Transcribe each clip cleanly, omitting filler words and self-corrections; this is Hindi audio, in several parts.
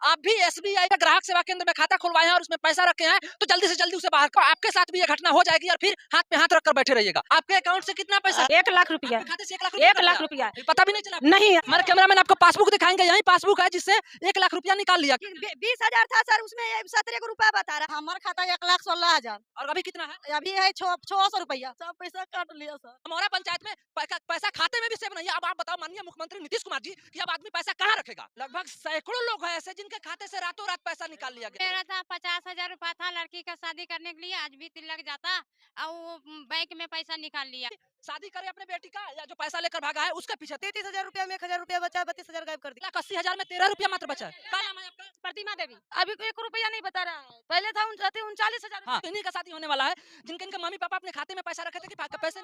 आप भी एसबीआई का ग्राहक सेवा केंद्र में खाता खुलवाए हैं और उसमें पैसा रखे हैं तो जल्दी से जल्दी उसे बाहर करो। आपके साथ भी ये घटना हो जाएगी और फिर हाथ पे हाथ रखकर बैठे रहिएगा। आपके अकाउंट से कितना पैसा? 1 लाख रुपया। आपके खाते से 1 लाख रुपया पता भी नहीं चला? नहीं, हमारे कैमरामैन आपको पासबुक दिखाएंगे, यही पासबुक है जिससे 1 लाख रुपया निकाल लिया। 20,000 था सर, उसमें 17 रुपया बता रहा। हमारा खाता 1,16,000 और अभी कितना है? अभी है 600 रुपया। सब पैसा काट लिया सर। हमारा पंचायत में पैसा खाते में भी सेव नहीं है। अब आप बताओ माननीय मुख्यमंत्री नीतीश कुमार जी कि अब आदमी पैसा कहाँ रखेगा? लगभग सैकड़ों लोग हैं ऐसे जिनके खाते से रातों रात पैसा निकाल लिया गया। मेरा था 50,000 रुपया था लड़की का शादी करने के लिए, आज भी तिलक जाता और वो बैंक में पैसा निकाल लिया। शादी करे अपने बेटी का या जो पैसा लेकर भागा है उसके पीछे 33,000 रुपया में 1,000 रुपया बचा, 32,000 गायब कर दिया। 1,80,000 में 13 रुपया मात्र बचा है। क्या नाम है आपका? प्रतिमा देवी अभी 1 रुपया नहीं बता रहा है। पहले था 39,000। हाँ, इन्हीं का शादी होने वाला है जिनके इनके मम्मी पापा अपने खाते में पैसा रखे थे कि पैसे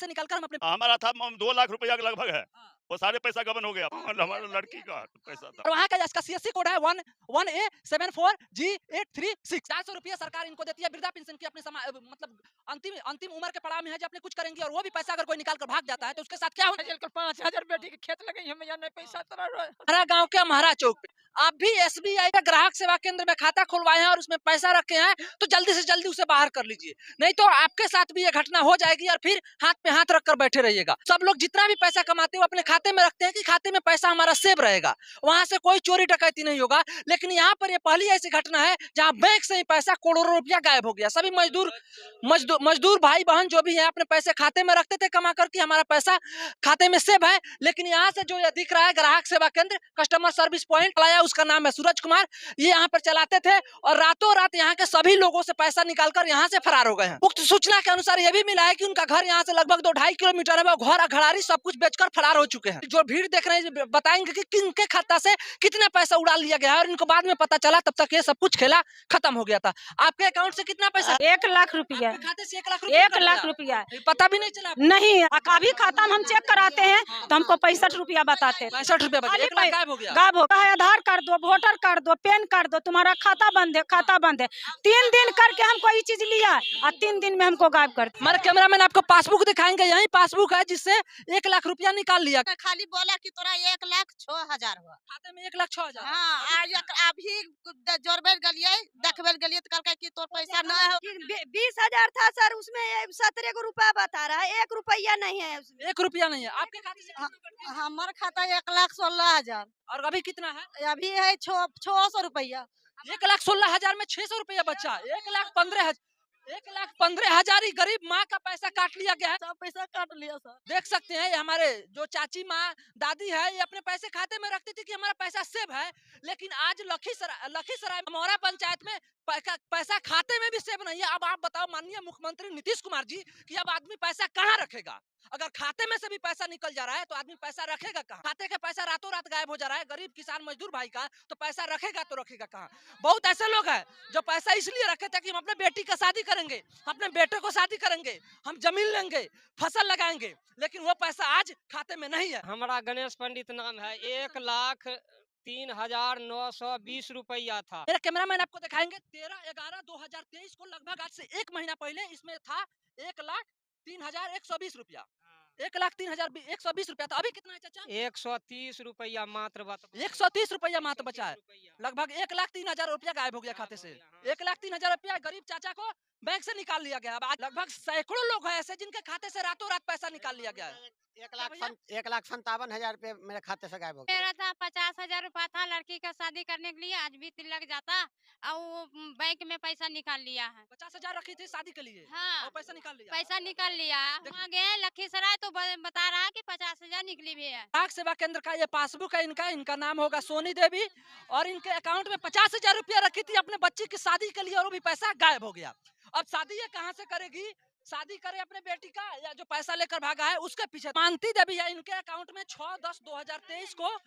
निकालकर हम अपने हमारा था 2 लाख रुपया के लगभग है, वो सारे पैसा गबन हो गया। हमारे लड़की का पैसा था। और वहाँ का इसका सीएससी कोड है 11A74G836। 400 रुपया सरकार इनको देती है वृद्धा पेंशन की। अपने मतलब अंतिम उम्र के पड़ाव में है जो अपने कुछ करेंगे और वो भी पैसा अगर कोई निकाल कर भाग जाता है तो उसके साथ क्या होगा? 5,000 बेटी के खेत लगे हमें या नहीं पैसा हमारा गांव के महाराज चौक पे आप भी एसबीआई का ग्राहक सेवा केंद्र में खाता खुलवाए हैं और उसमें पैसा रखे हैं तो जल्दी से जल्दी उसे बाहर कर लीजिए, नहीं तो आपके साथ भी ये घटना हो जाएगी और फिर हाथ पे हाथ रखकर बैठे रहिएगा। सब लोग जितना भी पैसा कमाते हो अपने खाते में रखते हैं कि खाते में पैसा हमारा सेव रहेगा, वहां से कोई चोरी डकैती नहीं होगा। लेकिन यहाँ पर ये पहली ऐसी घटना है जहाँ बैंक से ही पैसा करोड़ों रुपया गायब हो गया। सभी मजदूर भाई बहन जो भी है अपने पैसे खाते में रखते थे कमा कर कि हमारा पैसा खाते में सेव है, लेकिन यहाँ से जो ये दिख रहा है ग्राहक सेवा केंद्र कस्टमर सर्विस पॉइंट लाया, उसका नाम है सूरज कुमार, ये यहाँ पर चलाते थे और रातों रात यहाँ के सभी लोगों से पैसा निकालकर यहाँ से फरार हो गए हैं। उक्त सूचना के अनुसार ये भी मिला है कि उनका घर यहाँ से लगभग 2-2.5 किलोमीटर है, वो घर घड़ारी सब कुछ बेचकर फरार हो चुके हैं। जो भीड़ देख रहे हैं बताएंगे कि किनके खाता से कितना पैसा उड़ा लिया गया है और इनको बाद में पता चला, तब तक ये सब कुछ खेला खत्म हो गया था। आपके अकाउंट से कितना पैसा? 1 लाख रुपया। खाते से 1 लाख रुपया पता भी नहीं चला? नहीं, अभी खाता में हम चेक कराते हैं तो हमको 65 रुपया बताते हैं। 65 रुपया बचा, 1 लाख गायब हो गया। गायब हो गया है। आधार कार्ड दो, वोटर कार्ड दो, पैन कार्ड दो, तुम्हारा खाता बंद है। 3 दिन करके हमको ये चीज लिया और 3 दिन में हमको गायब कर दिया। हमारे कैमरामैन आपको पासबुक दिखाएंगे, यही पासबुक है जिससे 1 लाख रुपया निकाल लिया। खाली बोला कि तोरा 1,06,000 हुआ खाते में 1,06,000। हाँ, अभी जोरबेर गलिए देखबेर गलिए तो कहलकै कि तोर पैसा ना हो। 20,000 था सर, उसमें 17 रुपया बता रहा है, 1 रुपया नहीं है उसमें। 1 रुपया नहीं है। आपके खाते से कितना कट गया? हमारा खाता 1,16,000 और अभी कितना है? अभी है 600 रुपया। 1,16,000 में 600 रुपया बचा। 1,15,000 ही गरीब माँ का पैसा काट लिया गया है। सब पैसा काट लिया सर। देख सकते हैं ये हमारे जो चाची माँ दादी है ये अपने पैसे खाते में रखती थी कि हमारा पैसा सेव है, लेकिन आज लखीसराय मोरा पंचायत में पैसा खाते में भी सेव नहीं है। अब आप बताओ माननीय मुख्यमंत्री नीतीश कुमार जी कि अब आदमी पैसा कहाँ रखेगा? अगर खाते में से भी पैसा निकल जा रहा है तो आदमी पैसा रखेगा कहाँ? खाते का पैसा रातों रात गायब हो जा रहा है गरीब किसान मजदूर भाई का, तो पैसा रखेगा तो रखेगा कहाँ? बहुत ऐसे लोग हैं जो पैसा इसलिए रखे थे कि हम अपने बेटी का शादी करेंगे, अपने बेटे को शादी करेंगे, हम जमीन लेंगे, फसल लगाएंगे, लेकिन वो पैसा आज खाते में नहीं है। हमारा गणेश पंडित नाम है। 1,03,920 रुपया था। मेरा कैमरामैन आपको दिखाएंगे 13/11/2023 को लगभग आज से 1 महीना पहले इसमें था 1,03,120 रुपया। 1,03,120 रुपया था। अभी कितना है चाचा? 130 रुपया मात्र बचा। 130 रुपया मात्र बचा है। लगभग 1,03,000 रुपया गायब हो गया खाते से। 1,03,000 रुपया गरीब चाचा को बैंक से निकाल लिया गया। आज लगभग सैकड़ों लोग हैं ऐसे जिनके खाते से रातों रात पैसा निकाल लिया गया है। 1,57,000 रुपये मेरे खाते से गायब हो गया। मेरा था 50,000 रुपया था लड़की का शादी करने के लिए, आज भी तिलक जाता और वो बैंक में पैसा निकाल लिया है। 50,000 रखी थी शादी के लिए। हाँ, और पैसा निकाल लिया। पैसा निकाल लिया। वहाँ गए लखीसराय तो बता रहा है कि 50,000 निकली भी है। ग्राहक सेवा केंद्र का ये पासबुक है इनका नाम होगा सोनी देवी और इनके अकाउंट में 50,000 रुपया रखी थी अपने बच्ची की शादी के लिए और वो भी पैसा गायब हो गया। अब शादी ये कहाँ से करेगी? शादी करे अपने बेटी का या जो पैसा लेकर भागा है उसके पीछे। मानती देवी है, इनके अकाउंट में 6/10/2023 को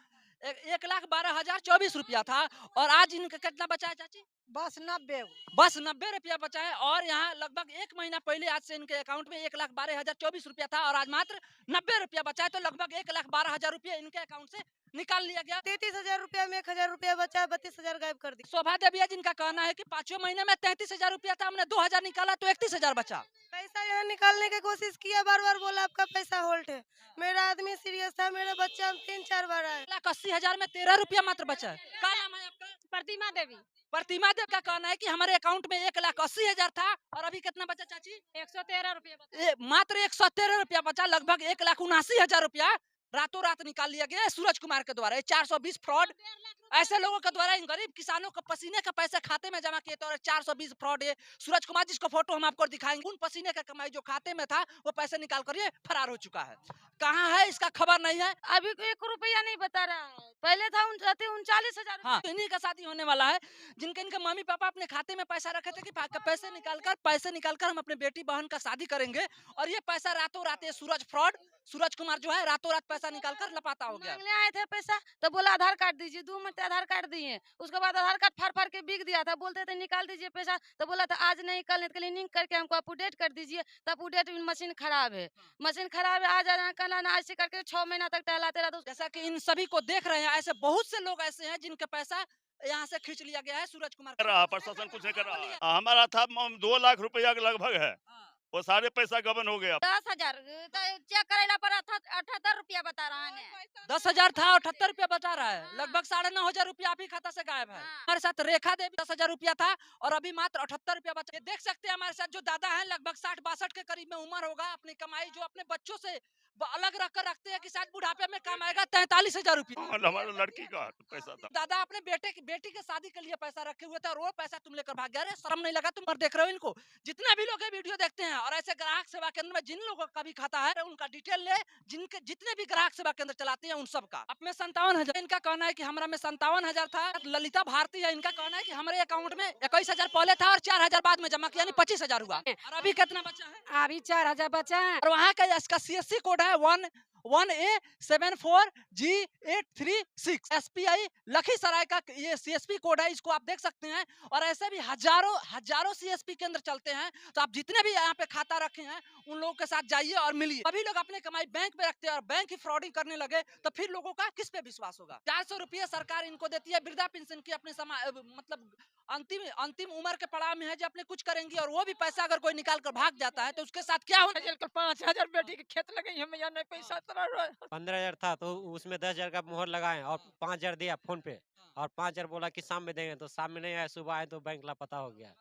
1,12,024 रुपया था और आज इनका कितना बचा है चाची? बस 90 रुपया बचा है। और यहाँ लगभग 1 महीना पहले आज से इनके अकाउंट में 1,12,024 रुपया था और आज मात्र 90 रुपया बचा है, तो लगभग 1,12,000 रुपया इनके अकाउंट से निकाल लिया गया। 33,000 रुपया में 1,000 रुपया बचा, 32,000 गायब कर दी। शोभा देवी है जिनका कहना है कि 5वें महीने में 33,000 रुपया था, हमने 2,000 निकाला तो 31,000 बचा। पैसा यहाँ निकालने की कोशिश किया, बार बोला आपका पैसा होल्ड है। मेरा आदमी सीरियस था, मेरे बच्चा 3-4 बार आए। 1,80,000 में 13 रुपया मात्र बचा है। क्या नाम है आपका? प्रतिमा देवी। प्रतिमा देव का कहना है कि हमारे अकाउंट में 1,80,000 था और अभी कितना बचा चाची? 113 रुपये मात्र 113 रुपया बचा, लगभग 1,79,000 रुपया रातों रात निकाल लिया गया है सूरज कुमार के द्वारा। 420 फ्रॉड ऐसे लोगों के द्वारा इन गरीब किसानों को पसीने का पैसा खाते में जमा किए थे और 420 फ्रॉड है। सूरज कुमार जिसको फोटो हम आपको दिखाएंगे, उन पसीने का कमाई जो खाते में था वो पैसे निकाल कर ये फरार हो चुका है। कहाँ है इसका खबर नहीं है। अभी 1 रुपया नहीं बता रहा है, पहले था 39,000। हाँ, इन्हीं का शादी होने वाला है जिनके इनके मम्मी पापा अपने खाते में पैसा रखे थे कि पैसे निकालकर हम अपने बेटी बहन का शादी करेंगे, और ये पैसा रातों रात ये सूरज कुमार जो है रातों रात पैसा निकालकर लपाता हो गया। मांगने आए थे पैसा तो बोला आधार कार्ड दीजिए, 2 मिनट आधार कार्ड दिए, उसके बाद आधार कार्ड फाड़ फाड़ के बिक दिया था। बोलते थे निकाल दीजिए पैसा, तो बोला था आज नहीं कल नहीं, क्लीनिंग करके हमको अपडेट कर दीजिए। तो अपडेट मशीन खराब है, आज आना कल आना, ऐसे करके 6 महीना तक टहलाते रहा। जैसा कि इन सभी को देख रहे हैं, ऐसे बहुत से लोग ऐसे हैं जिनका पैसा यहाँ से खींच लिया गया है सूरज कुमार कर रहा, प्रशासन कुछ नहीं कर रहा। हमारा था 2 लाख रुपया के लगभग है, वो सारे पैसा गबन हो गया। 10,000 चेक करेला पर 78 रुपया बता रहा है। 10,000 था और 78 रुपया बता रहा है, लगभग 9,500 रुपया आप ही खाता से गायब है। हमारे साथ रेखा देवी 10,000 रुपया था और अभी मात्र 78 रुपया बचा। देख सकते हैं हमारे साथ जो दादा है, लगभग 60-62 के करीब में उम्र होगा। अपनी कमाई जो अपने बच्चों से अलग रखकर रखते हैं कि शायद बुढ़ापे में काम आएगा, 43,000 रुपया हमारे लड़की का पैसा था। दादा अपने बेटी के शादी के लिए पैसा रखे हुए थे और वो पैसा तुम लेकर भाग गया। अरे शर्म नहीं लगा? तुम देख रहे हो इनको, जितने भी लोग ये वीडियो देखते हैं और ऐसे ग्राहक सेवा केंद्र में जिन लोगों का भी खाता है उनका डिटेल ले, जिनके जितने भी ग्राहक सेवा केंद्र चलाते हैं उन सब का। अब में 57,000 इनका कहना है कि हमारा में 57,000 था। ललिता भारती है, इनका कहना है कि हमारे अकाउंट में 21,000 पहले था और 4,000 बाद में जमा किया, यानी 25,000 हुआ। और अभी कितना बचा है? अभी 4,000 बचा है। और वहाँ का इसका CSC कोड है 1A74G836। SPI लखीसराय का ये CSP कोड है, इसको आप देख सकते हैं। और ऐसे भी हजारों CSP केंद्र चलते हैं, तो आप जितने भी यहाँ पे खाता रखे हैं उन लोगों के साथ जाइए और मिलिए। अभी लोग अपने कमाई बैंक में रखते हैं और बैंक ही फ्रॉडिंग करने लगे तो फिर लोगों का किस पे विश्वास होगा। 400 रुपये सरकार इनको देती है वृद्धा पेंशन की, अपने मतलब अंतिम उम्र के पड़ाव में है जो अपने कुछ करेंगी, और वो भी पैसा अगर कोई निकाल कर भाग जाता है तो उसके साथ क्या होना। 5,000 बेटी के खेत लगे हमें यहाँ नहीं पैसा 15,000 था तो उसमें 10,000 का मोहर लगाए और 5,000 दिया फोन पे, और 5,000 बोला कि शाम में देंगे, तो शाम में नहीं आया, सुबह आए तो बैंक लापता हो गया।